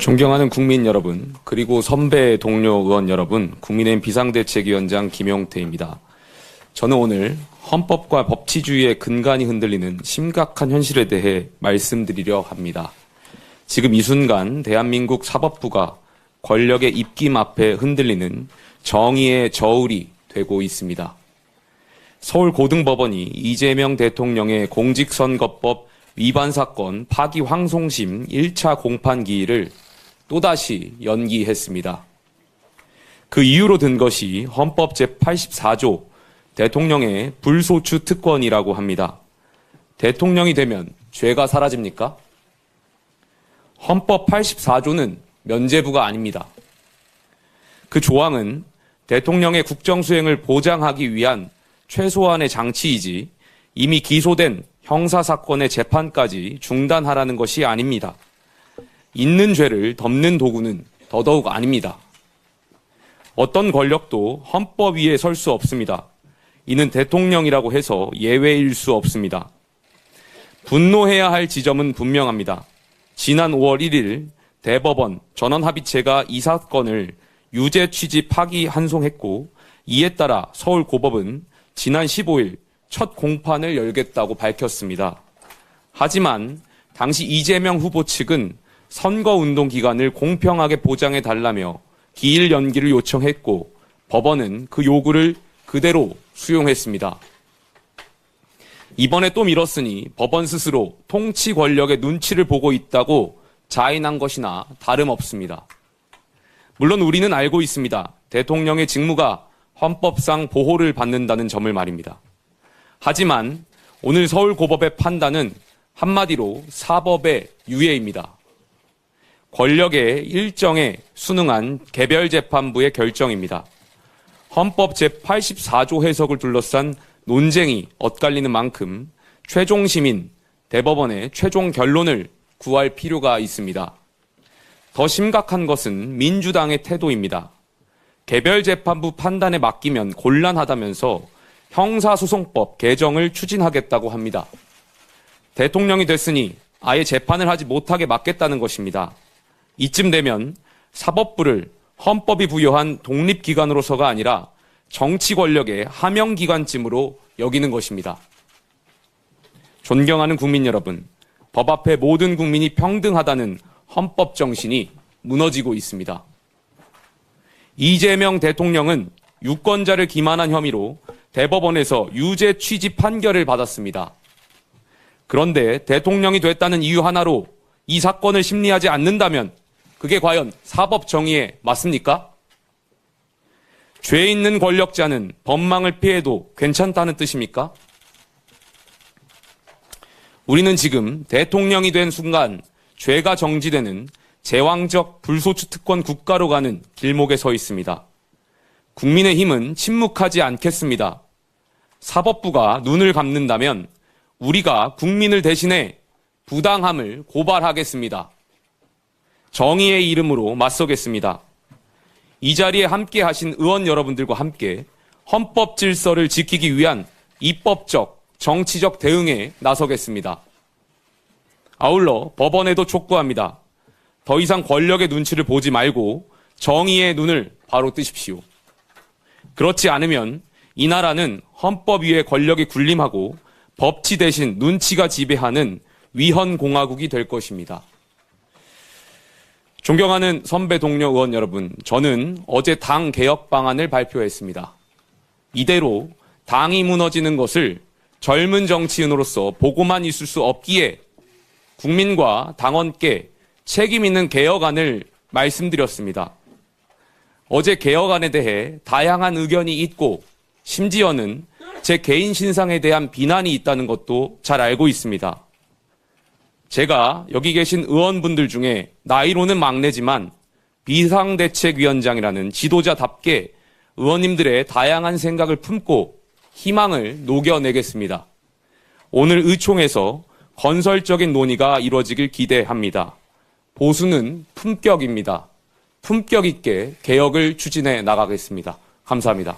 존경하는 국민 여러분, 그리고 선배 동료 의원 여러분, 국민의힘 비상대책위원장 김용태입니다. 저는 오늘 헌법과 법치주의의 근간이 흔들리는 심각한 현실에 대해 말씀드리려 합니다. 지금 이 순간 대한민국 사법부가 권력의 입김 앞에 흔들리는 정의의 저울이 되고 있습니다. 서울고등법원이 이재명 대통령의 공직선거법 위반 사건 파기환송심 1차 공판 기일을 또다시 연기했습니다. 그 이유로 든 것이 헌법 제84조 대통령의 불소추 특권이라고 합니다. 대통령이 되면 죄가 사라집니까? 헌법 84조는 면죄부가 아닙니다. 그 조항은 대통령의 국정수행을 보장하기 위한 최소한의 장치이지 이미 기소된 형사사건의 재판까지 중단하라는 것이 아닙니다. 있는 죄를 덮는 도구는 더더욱 아닙니다. 어떤 권력도 헌법 위에 설 수 없습니다. 이는 대통령이라고 해서 예외일 수 없습니다. 분노해야 할 지점은 분명합니다. 지난 5월 1일 대법원 전원합의체가 이 사건을 유죄 취지 파기환송했고 이에 따라 서울고법은 지난 15일 첫 공판을 열겠다고 밝혔습니다. 하지만 당시 이재명 후보 측은 선거운동 기간을 공평하게 보장해달라며 기일 연기를 요청했고 법원은 그 요구를 그대로 수용했습니다. 이번에 또 미뤘으니 법원 스스로 통치 권력의 눈치를 보고 있다고 자인한 것이나 다름없습니다. 물론 우리는 알고 있습니다. 대통령의 직무가 헌법상 보호를 받는다는 점을 말입니다. 하지만 오늘 서울고법의 판단은 한마디로 사법의 유예입니다. 권력의 일정에 순응한 개별재판부의 결정입니다. 헌법 제84조 해석을 둘러싼 논쟁이 엇갈리는 만큼 최종 시민, 대법원의 최종 결론을 구할 필요가 있습니다. 더 심각한 것은 민주당의 태도입니다. 개별재판부 판단에 맡기면 곤란하다면서 형사소송법 개정을 추진하겠다고 합니다. 대통령이 됐으니 아예 재판을 하지 못하게 막겠다는 것입니다. 이쯤 되면 사법부를 헌법이 부여한 독립기관으로서가 아니라 정치 권력의 하명기관쯤으로 여기는 것입니다. 존경하는 국민 여러분, 법 앞에 모든 국민이 평등하다는 헌법 정신이 무너지고 있습니다. 이재명 대통령은 유권자를 기만한 혐의로 대법원에서 유죄 취지 판결을 받았습니다. 그런데 대통령이 됐다는 이유 하나로 이 사건을 심리하지 않는다면 그게 과연 사법 정의에 맞습니까? 죄 있는 권력자는 법망을 피해도 괜찮다는 뜻입니까? 우리는 지금 대통령이 된 순간 죄가 정지되는 제왕적 불소추 특권 국가로 가는 길목에 서 있습니다. 국민의힘은 침묵하지 않겠습니다. 사법부가 눈을 감는다면 우리가 국민을 대신해 부당함을 고발하겠습니다. 정의의 이름으로 맞서겠습니다. 이 자리에 함께 하신 의원 여러분들과 함께 헌법 질서를 지키기 위한 입법적, 정치적 대응에 나서겠습니다. 아울러 법원에도 촉구합니다. 더 이상 권력의 눈치를 보지 말고 정의의 눈을 바로 뜨십시오. 그렇지 않으면 이 나라는 헌법 위에 권력이 군림하고 법치 대신 눈치가 지배하는 위헌공화국이 될 것입니다. 존경하는 선배 동료 의원 여러분, 저는 어제 당 개혁 방안을 발표했습니다. 이대로 당이 무너지는 것을 젊은 정치인으로서 보고만 있을 수 없기에 국민과 당원께 책임 있는 개혁안을 말씀드렸습니다. 어제 개혁안에 대해 다양한 의견이 있고 심지어는 제 개인 신상에 대한 비난이 있다는 것도 잘 알고 있습니다. 제가 여기 계신 의원분들 중에 나이로는 막내지만 비상대책위원장이라는 지도자답게 의원님들의 다양한 생각을 품고 희망을 녹여내겠습니다. 오늘 의총에서 건설적인 논의가 이루어지길 기대합니다. 보수는 품격입니다. 품격 있게 개혁을 추진해 나가겠습니다. 감사합니다.